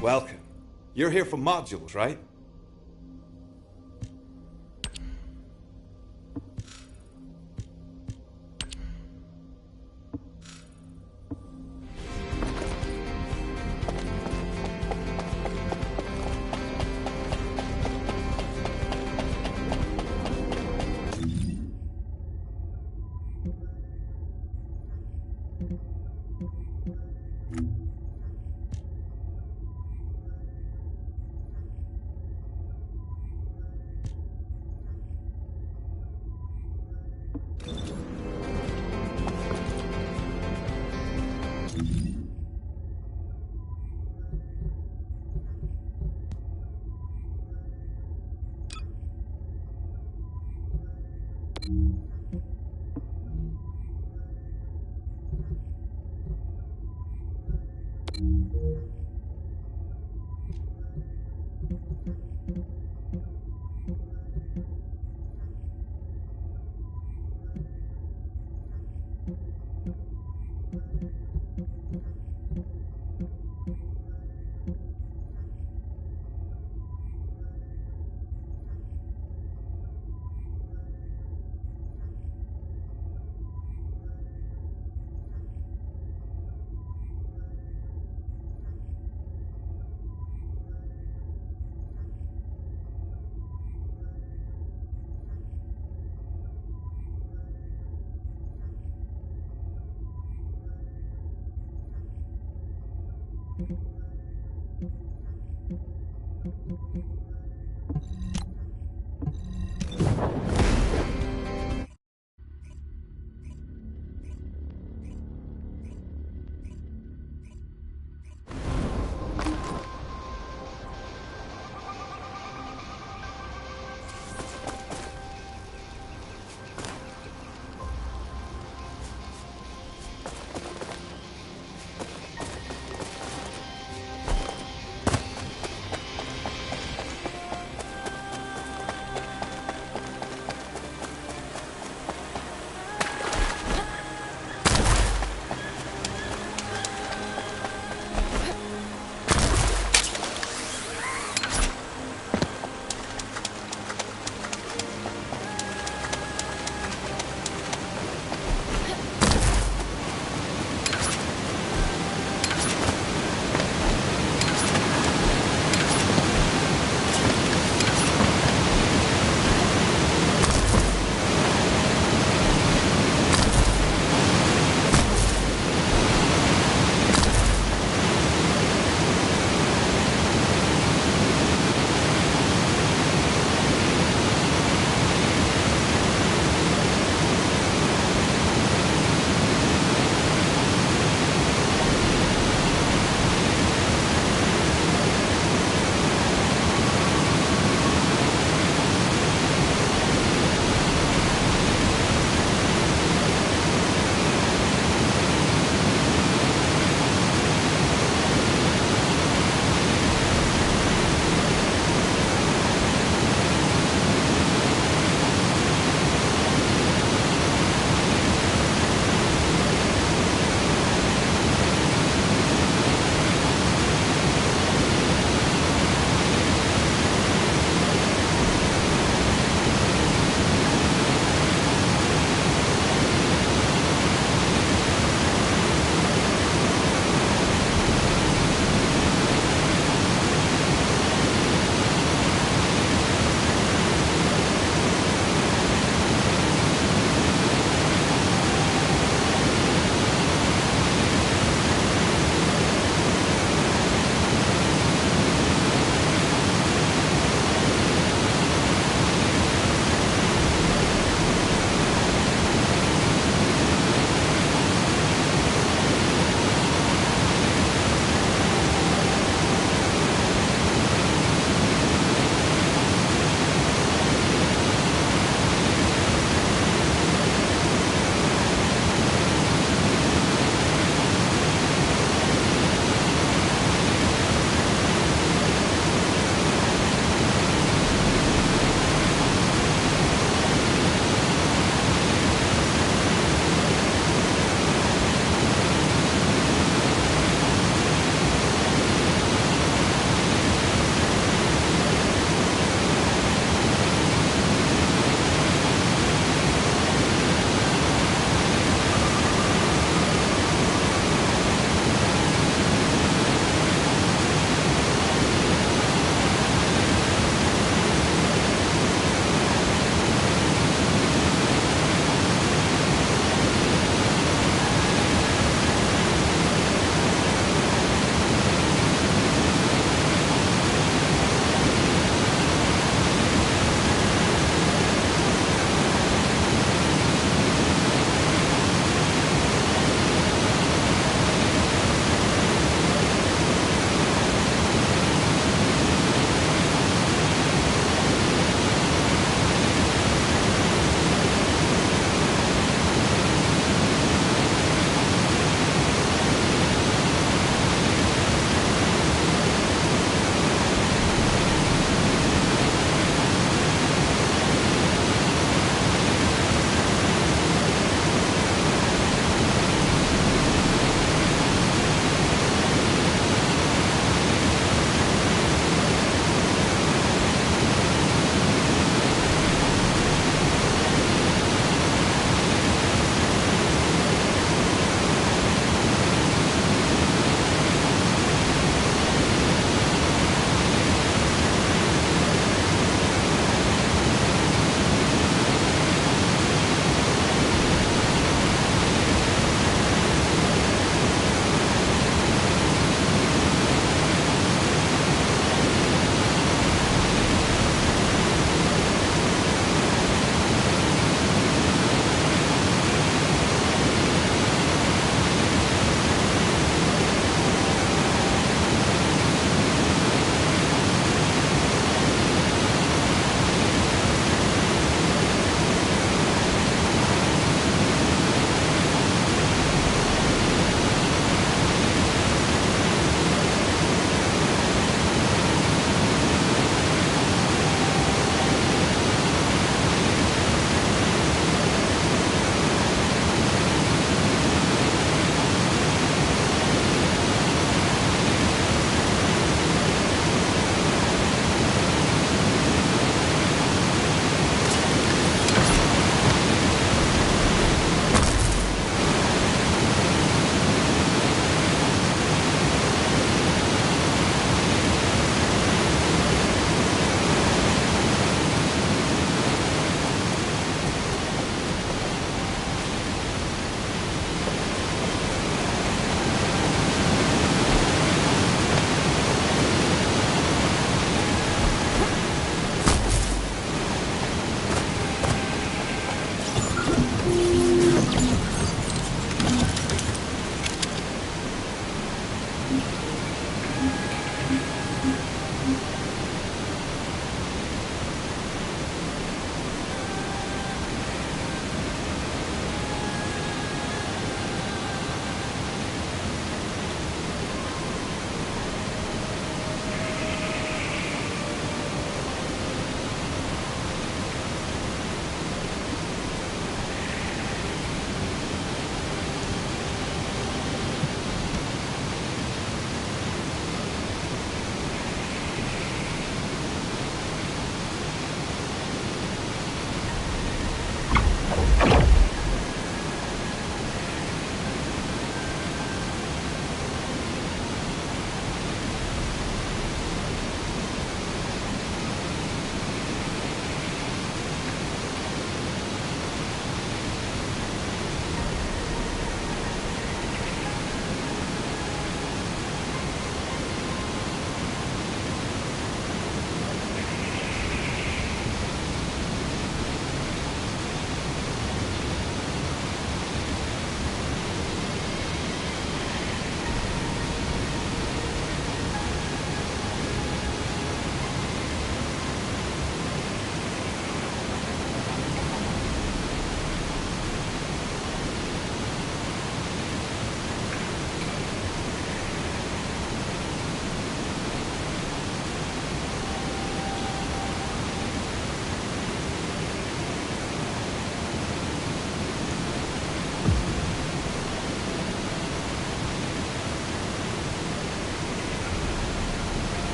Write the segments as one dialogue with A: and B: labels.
A: Welcome. You're here for modules, right?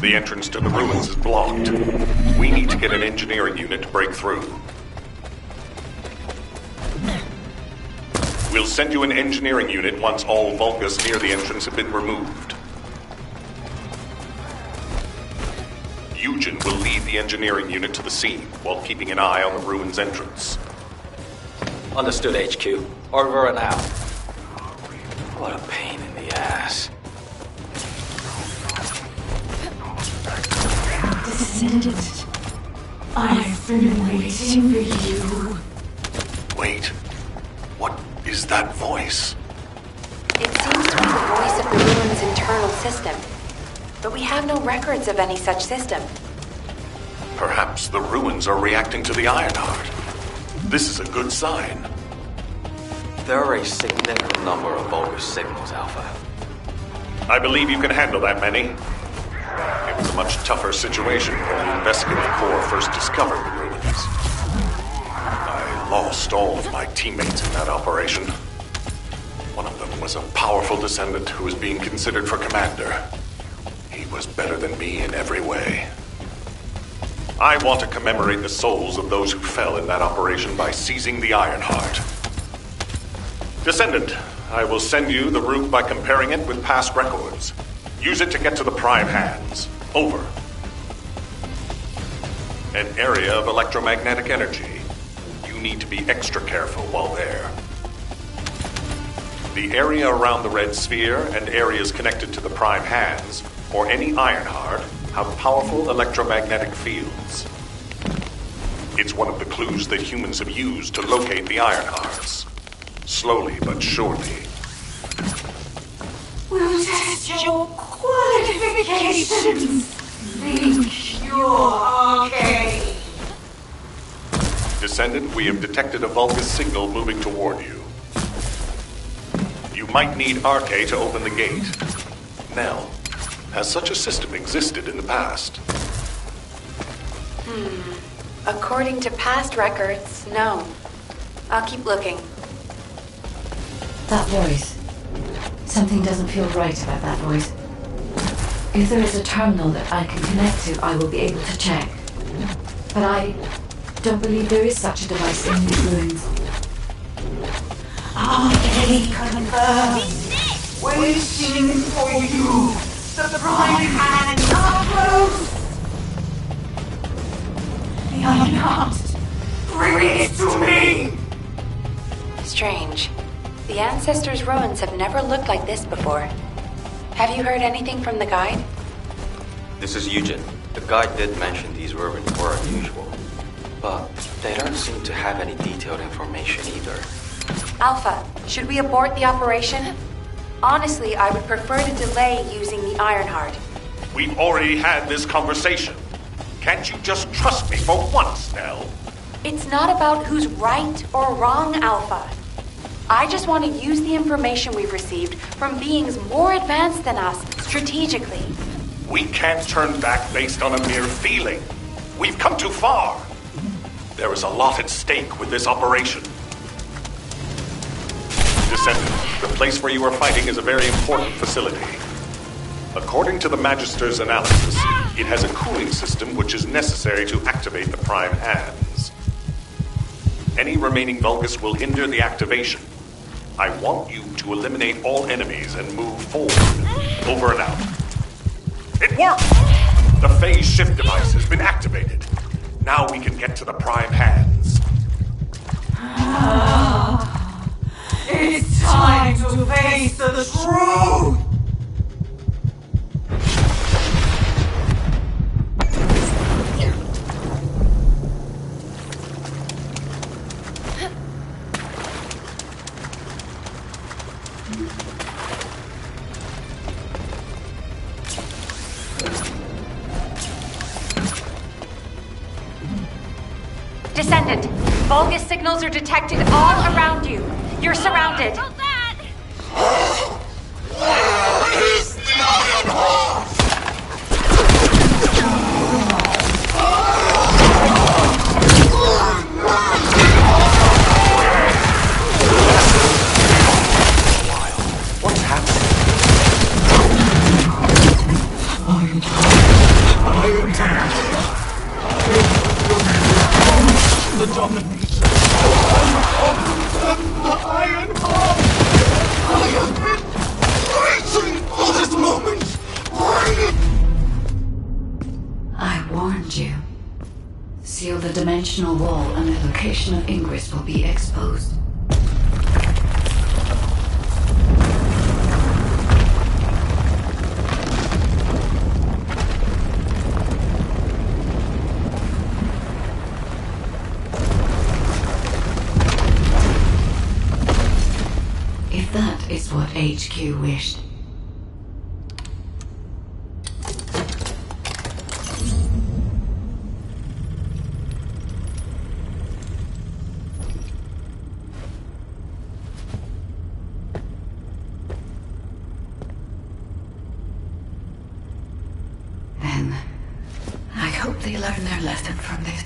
B: The entrance to the ruins is blocked. We need to get an engineering unit to break through. We'll send you an engineering unit once all Vulgus near the entrance have been removed. Eugen will lead the engineering unit to the scene while keeping an eye on the ruins entrance.
C: Understood, HQ. Over and out. What a pain in the ass.
D: Descendant, I've been waiting for you.
B: Wait. What is that voice?
E: It seems to be the voice of the ruins' internal system. But we have no records of any such system.
B: Perhaps the ruins are reacting to the Ironheart. This is a good sign.
C: There are a significant number of Vulgus signals, Alpha.
B: I believe you can handle that many. It was a much tougher situation when the investigative corps first discovered the ruins. I lost all of my teammates in that operation. One of them was a powerful descendant who was being considered for commander. He was better than me in every way. I want to commemorate the souls of those who fell in that operation by seizing the Ironheart. Descendant, I will send you the route by comparing it with past records. Use it to get to the Prime Hands. Over. An area of electromagnetic energy. You need to be extra careful while there. The area around the Red Sphere and areas connected to the Prime Hands, or any Ironheart, have powerful electromagnetic fields. It's one of the clues that humans have used to locate the Ironhearts. Slowly but surely.
D: We'll test your qualifications. Think you're okay.
B: Descendant, we have detected a Vulgus signal moving toward you. You might need Arche to open the gate. Nell, has such a system existed in the past?
E: According to past records, no. I'll keep looking.
D: That voice. Something doesn't feel right about that voice. If there is a terminal that I can connect to, I will be able to check. But I don't believe there is such a device in these ruins. Okay, confirmed. Waiting for you. The Prime Hands are close. The Ironheart. Bring it to me.
E: Strange. The Ancestors' ruins have never looked like this before. Have you heard anything from the guide?
C: This is Eugen. The guide did mention these ruins were unusual, but they don't seem to have any detailed information either.
E: Alpha, should we abort the operation? Honestly, I would prefer to delay using the Ironheart.
B: We've already had this conversation. Can't you just trust me for once, Nell?
E: It's not about who's right or wrong, Alpha. I just want to use the information we've received from beings more advanced than us strategically.
B: We can't turn back based on a mere feeling. We've come too far. There is a lot at stake with this operation. Descendant, the place where you are fighting is a very important facility. According to the Magister's analysis, it has a cooling system which is necessary to activate the Prime Hands. Any remaining Vulgus will hinder the activation. I want you to eliminate all enemies and move forward. Over and out. It worked! The phase shift device has been activated. Now we can get to the Prime Hands.
D: It's time to face the truth!
E: Descendant, Vulgus signals are detected all around you. You're surrounded.
B: What's happening?
F: The dominance of the Iron Heart! I have been waiting for this moment!
D: I warned you. Seal the dimensional wall and the location of Ingress will be exposed. If that is what HQ wished. Then, I hope they learn their lesson from this.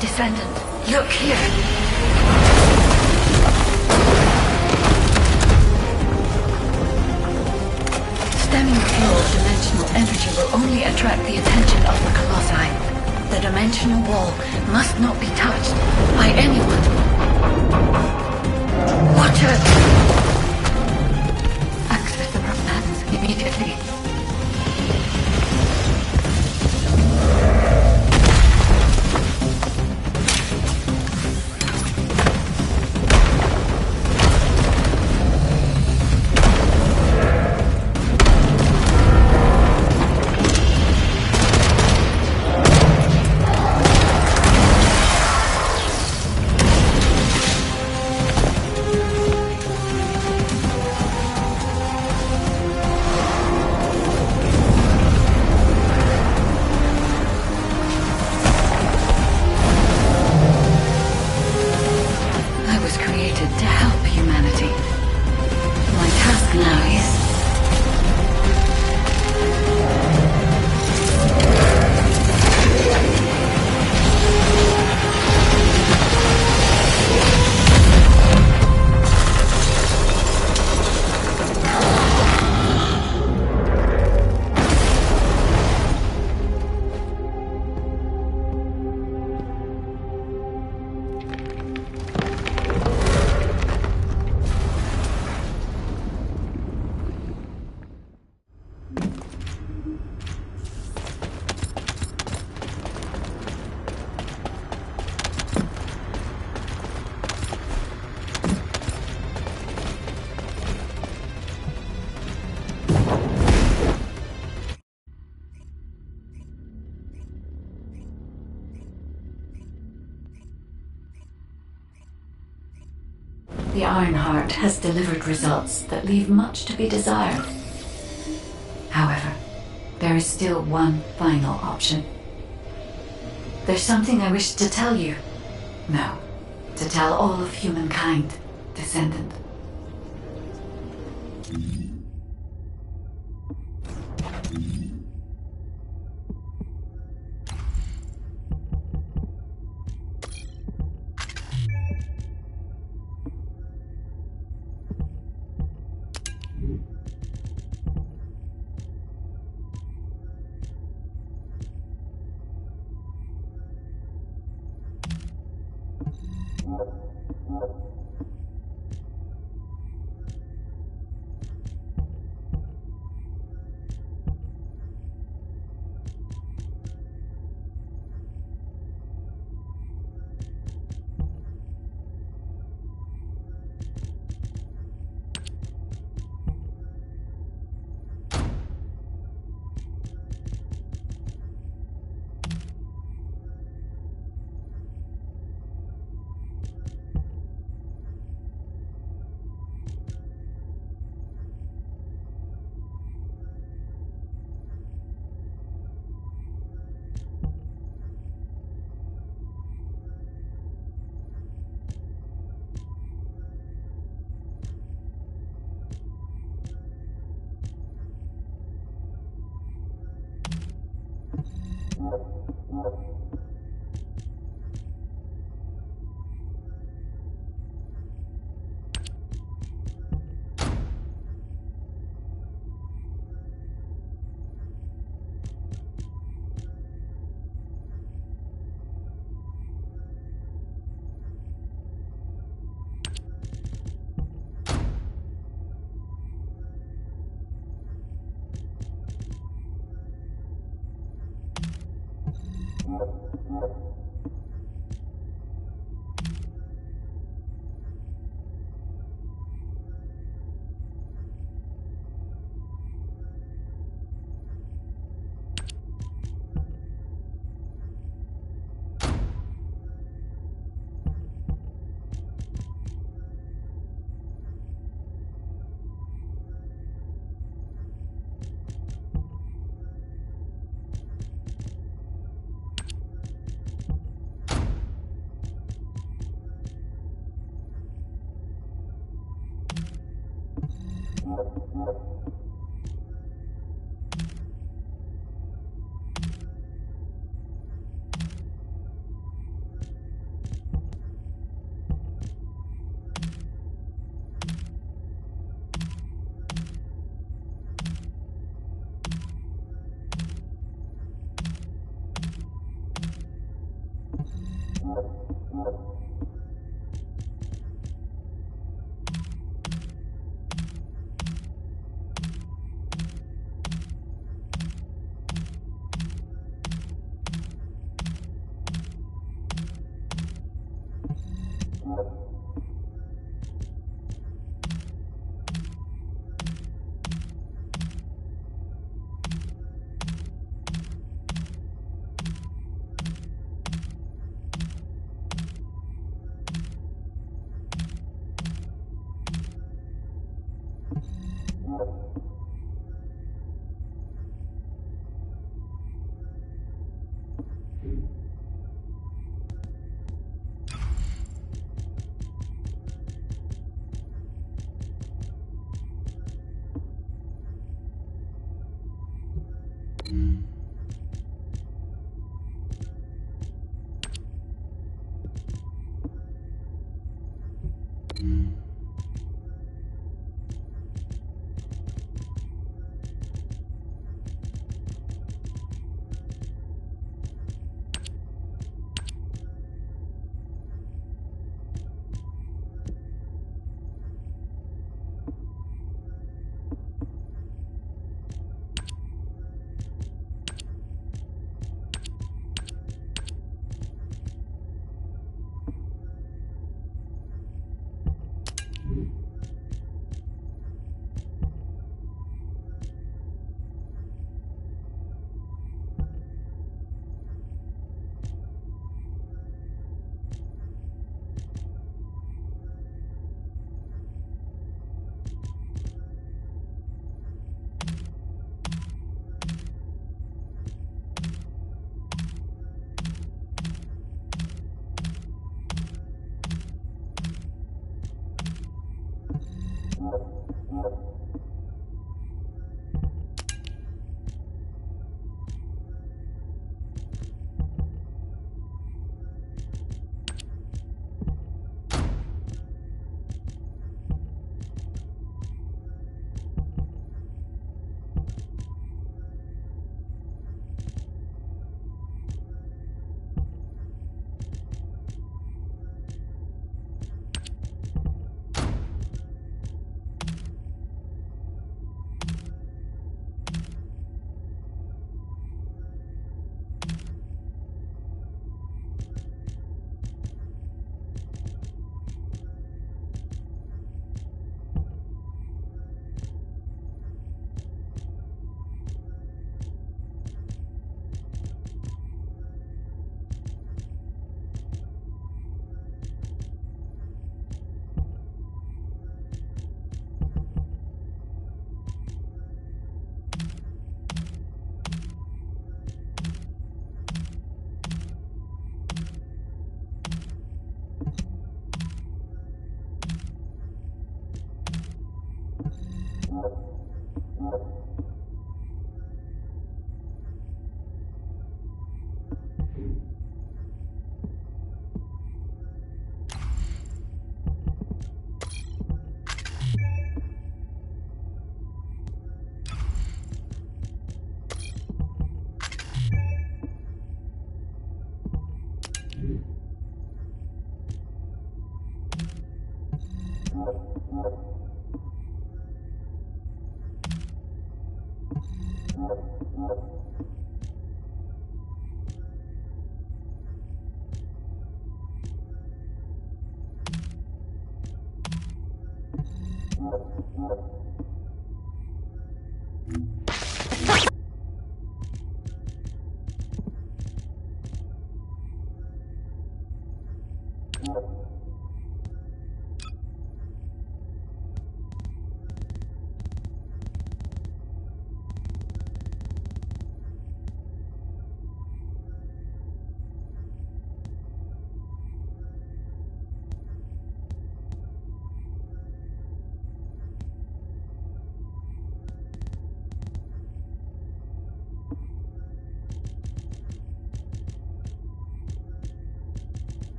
D: Descendant, look here. Stemming the flow of dimensional energy will only attract the attention of the Colossi. The dimensional wall must not be touched by anyone. Watch it! Access the plans immediately. To help humanity. My task now is... The Ironheart has delivered results that leave much to be desired. However, there is still one final option. There's something I wish to tell you. No, to tell all of humankind, Descendant.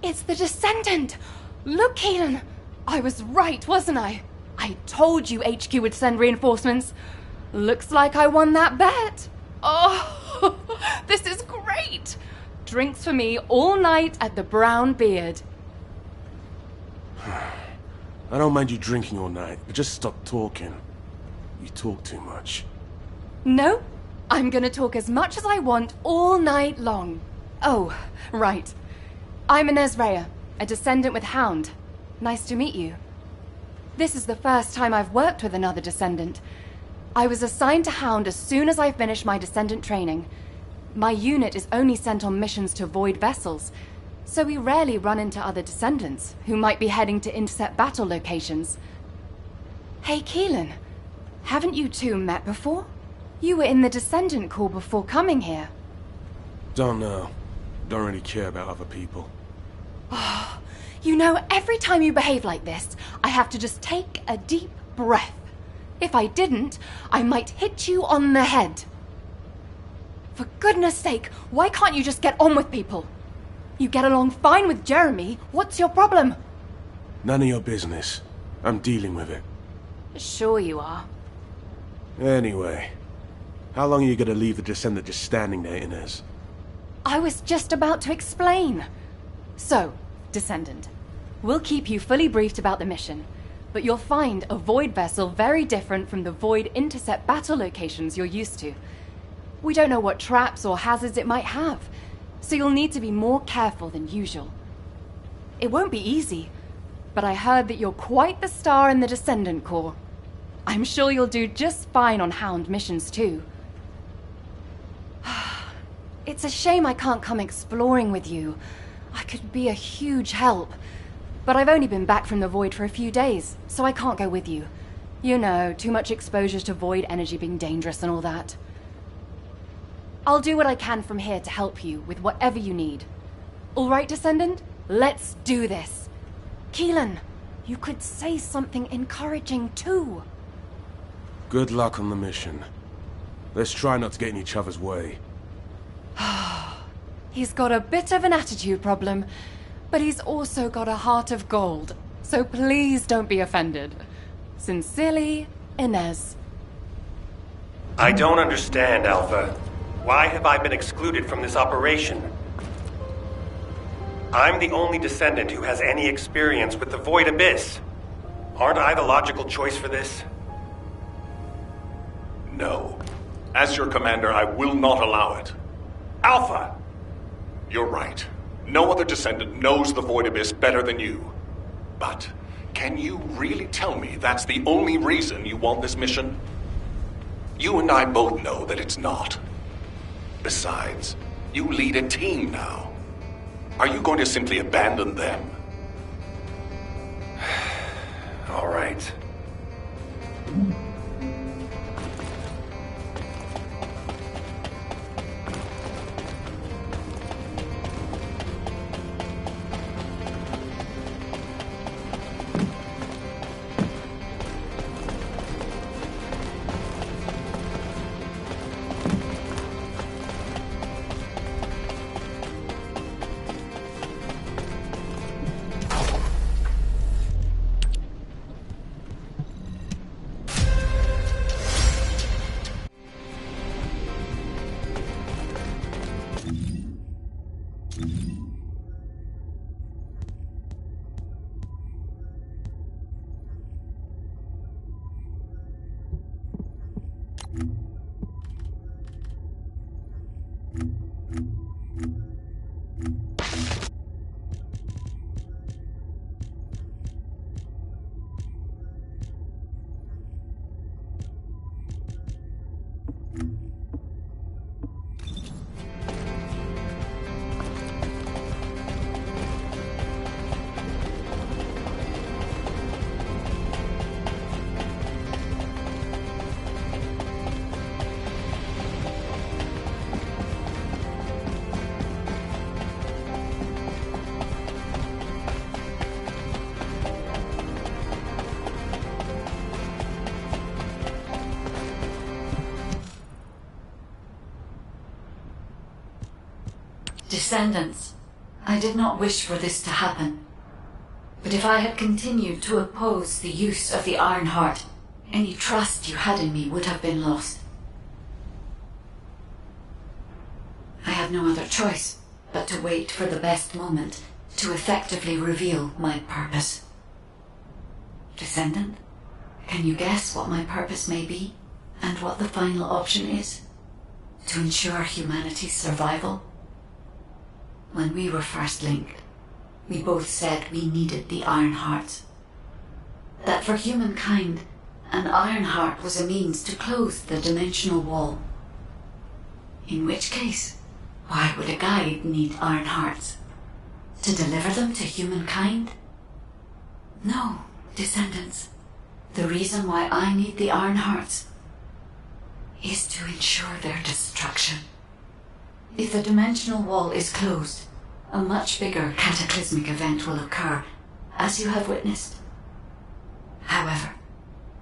G: It's the Descendant! Look, Keelan! I was right, wasn't I? I told you HQ would send reinforcements. Looks like I won that bet. Oh, this is great! Drinks for me all night at the Brown Beard.
F: I don't mind you drinking all night, but just stop talking. You talk too much.
G: No, I'm gonna talk as much as I want all night long. Oh, right. I'm Inez Rhea, a Descendant with Hound. Nice to meet you. This is the first time I've worked with another Descendant. I was assigned to Hound as soon as I finished my Descendant training. My unit is only sent on missions to Void vessels, so we rarely run into other Descendants who might be heading to intercept battle locations. Hey, Keelan, haven't you two met before? You were in the Descendant Corps before coming here.
F: Don't know. Don't really care about other people.
G: You know, every time you behave like this, I have to just take a deep breath. If I didn't, I might hit you on the head. For goodness sake, why can't you just get on with people? You get along fine with Jeremy. What's your problem?
F: None of your business. I'm dealing with it.
G: Sure you are.
F: Anyway, how long are you gonna leave the Descendant just standing there, Inez?
G: I was just about to explain. So, Descendant, we'll keep you fully briefed about the mission, but you'll find a Void vessel very different from the Void intercept battle locations you're used to. We don't know what traps or hazards it might have, so you'll need to be more careful than usual. It won't be easy, but I heard that you're quite the star in the Descendant Corps. I'm sure you'll do just fine on Hound missions too. It's a shame I can't come exploring with you. I could be a huge help. But I've only been back from the Void for a few days, so I can't go with you. You know, too much exposure to Void energy being dangerous and all that. I'll do what I can from here to help you with whatever you need. All right, Descendant? Let's do this. Keelan, you could say something encouraging too.
F: Good luck on the mission. Let's try not to get in each other's way.
G: He's got a bit of an attitude problem, but he's also got a heart of gold. So please don't be offended. Sincerely, Inez.
H: I don't understand, Alpha. Why have I been excluded from this operation? I'm the only Descendant who has any experience with the Void Abyss. Aren't I the logical choice for this?
B: No. As your commander, I will not allow it.
H: Alpha!
B: You're right. No other Descendant knows the Void Abyss better than you. But can you really tell me that's the only reason you want this mission? You and I both know that it's not. Besides, you lead a team now. Are you going to simply abandon them?
H: All right.
D: Descendants, I did not wish for this to happen. But if I had continued to oppose the use of the Iron Heart, any trust you had in me would have been lost. I had no other choice but to wait for the best moment to effectively reveal my purpose. Descendant, can you guess what my purpose may be, and what the final option is? To ensure humanity's survival? When we were first linked, we both said we needed the Iron Hearts. That for humankind, an Iron Heart was a means to close the dimensional wall. In which case, why would a guide need Iron Hearts? To deliver them to humankind? No, Descendants. The reason why I need the Iron Hearts is to ensure their destruction. If the dimensional wall is closed, a much bigger cataclysmic event will occur, as you have witnessed. However,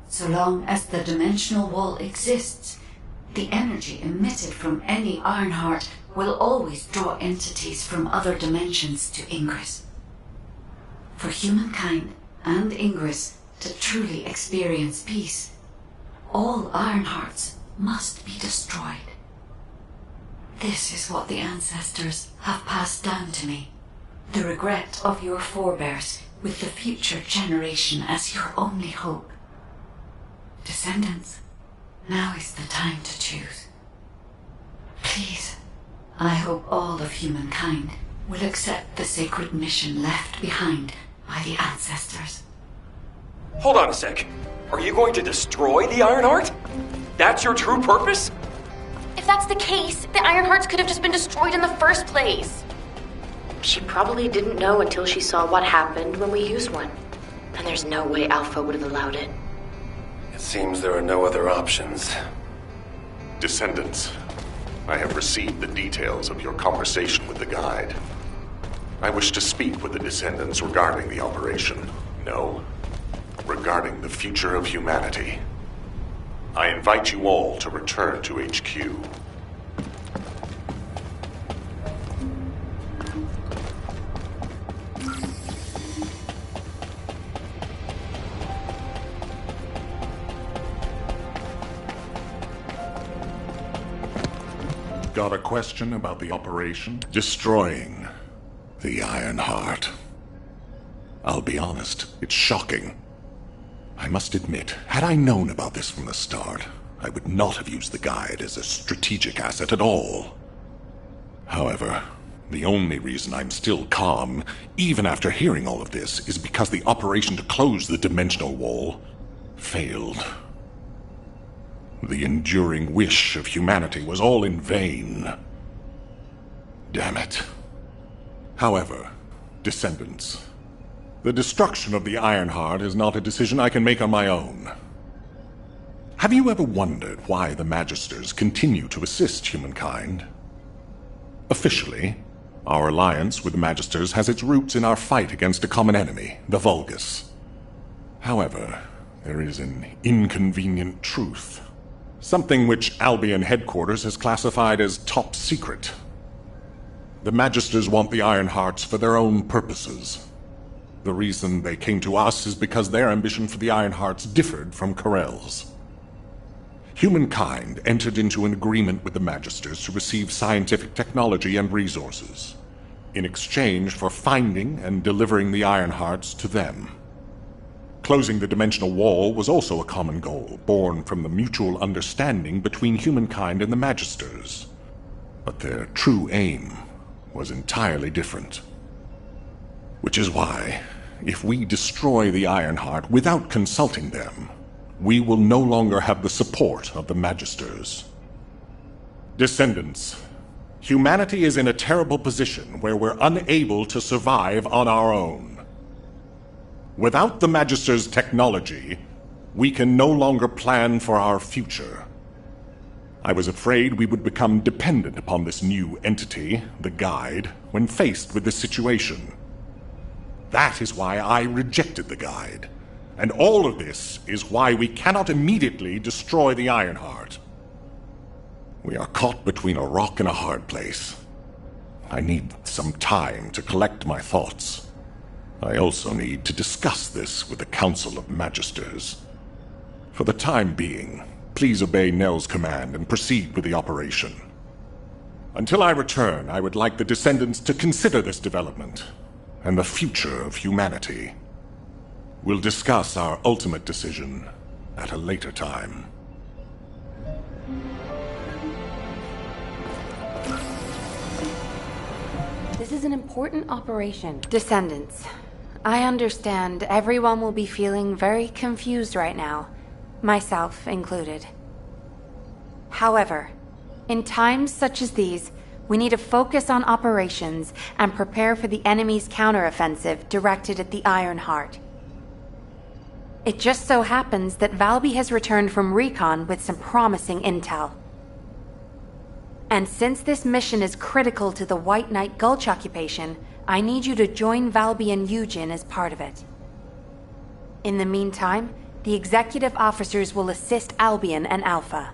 D: so long as the dimensional wall exists, the energy emitted from any Iron Heart will always draw entities from other dimensions to Ingress. For humankind and Ingress to truly experience peace, all Iron Hearts must be destroyed. This is what the ancestors have passed down to me. The regret of your forebears with the future generation as your only hope. Descendants, now is the time to choose. Please, I hope all of humankind will accept the sacred mission left behind by the ancestors.
I: Hold on a sec. Are you going to destroy the Iron Heart? That's your true purpose?
E: If that's the case, the Iron Hearts could have just been destroyed in the first place.
J: She probably didn't know until she saw what happened when we used one. And there's no way Alpha would have allowed it.
H: It seems there are no other options.
B: Descendants, I have received the details of your conversation with the guide. I wish to speak with the Descendants regarding the operation. No, regarding the future of humanity. I invite you all to return to HQ.
K: Got a question about the operation? Destroying the Iron Heart. I'll be honest, it's shocking. I must admit, had I known about this from the start, I would not have used the guide as a strategic asset at all. However, the only reason I'm still calm, even after hearing all of this, is because the operation to close the dimensional wall failed. The enduring wish of humanity was all in vain. Damn it. However, Descendants, the destruction of the Iron Heart is not a decision I can make on my own. Have you ever wondered why the Magisters continue to assist humankind? Officially, our alliance with the Magisters has its roots in our fight against a common enemy, the Vulgus. However, there is an inconvenient truth. Something which Albion headquarters has classified as top secret. The Magisters want the Iron Hearts for their own purposes. The reason they came to us is because their ambition for the Iron Hearts differed from Corell's. Humankind entered into an agreement with the Magisters to receive scientific technology and resources, in exchange for finding and delivering the Iron Hearts to them. Closing the dimensional wall was also a common goal, born from the mutual understanding between humankind and the Magisters. But their true aim was entirely different. Which is why, if we destroy the Iron Heart without consulting them, we will no longer have the support of the Magisters. Descendants, humanity is in a terrible position where we're unable to survive on our own. Without the Magisters' technology, we can no longer plan for our future. I was afraid we would become dependent upon this new entity, the Guide, when faced with this situation. That is why I rejected the Guide. And all of this is why we cannot immediately destroy the Iron Heart. We are caught between a rock and a hard place. I need some time to collect my thoughts. I also need to discuss this with the Council of Magisters. For the time being, please obey Nell's command and proceed with the operation. Until I return, I would like the Descendants to consider this development and the future of humanity. We'll discuss our ultimate decision at a later time.
E: This is an important operation. Descendants, I understand everyone will be feeling very confused right now, myself included. However, in times such as these, we need to focus on operations and prepare for the enemy's counteroffensive directed at the Iron Heart. It just so happens that Valby has returned from recon with some promising intel. And since this mission is critical to the White Knight Gulch occupation, I need you to join Valby and Eugen as part of it. In the meantime, the executive officers will assist Albion and Alpha.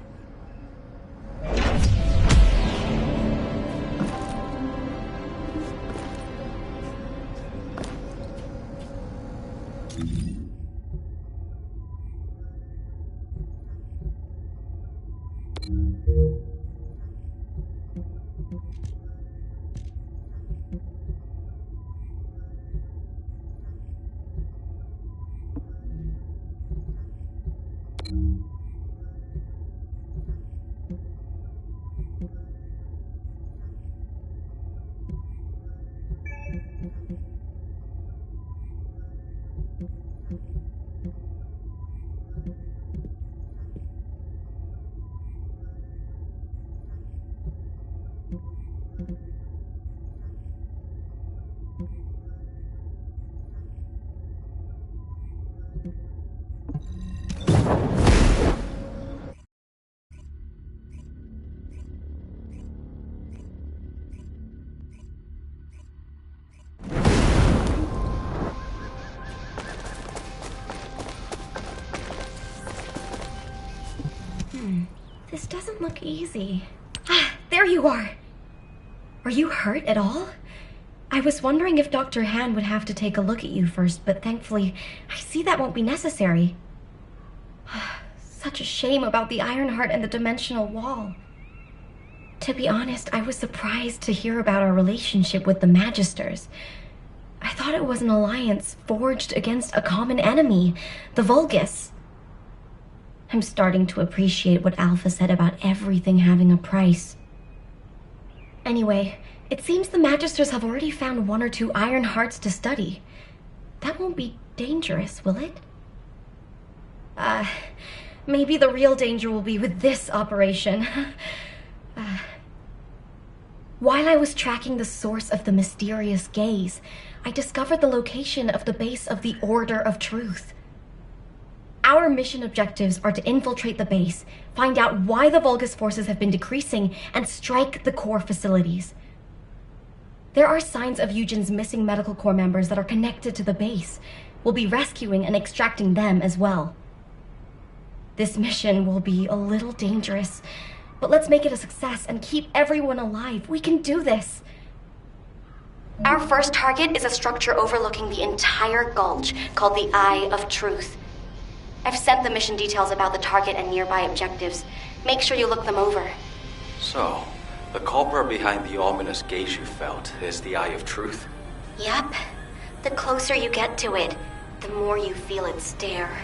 L: This doesn't look easy. Ah, there you are! Are you hurt at all? I was wondering if Dr. Han would have to take a look at you first, but thankfully, I see that won't be necessary. Such a shame about the Ironheart and the dimensional wall. To be honest, I was surprised to hear about our relationship with the Magisters. I thought it was an alliance forged against a common enemy, the Vulgus. I'm starting to appreciate what Alpha said about everything having a price. Anyway, it seems the Magisters have already found 1 or 2 Iron Hearts to study. That won't be dangerous, will it? Maybe the real danger will be with this operation. While I was tracking the source of the mysterious gaze, I discovered the location of the base of the Order of Truth. Our mission objectives are to infiltrate the base, find out why the Vulgus forces have been decreasing, and strike the core facilities. There are signs of Eugen's missing medical corps members that are connected to the base. We'll be rescuing and extracting them as well. This mission will be a little dangerous, but let's make it a success and keep everyone alive. We can do this.
J: Our first target is a structure overlooking the entire gulch called the Eye of Truth. I've sent the mission details about the target and nearby objectives. Make sure you look them over.
C: So, the culprit behind the ominous gaze you felt is the Eye of Truth?
J: Yep. The closer you get to it, the more you feel it stare.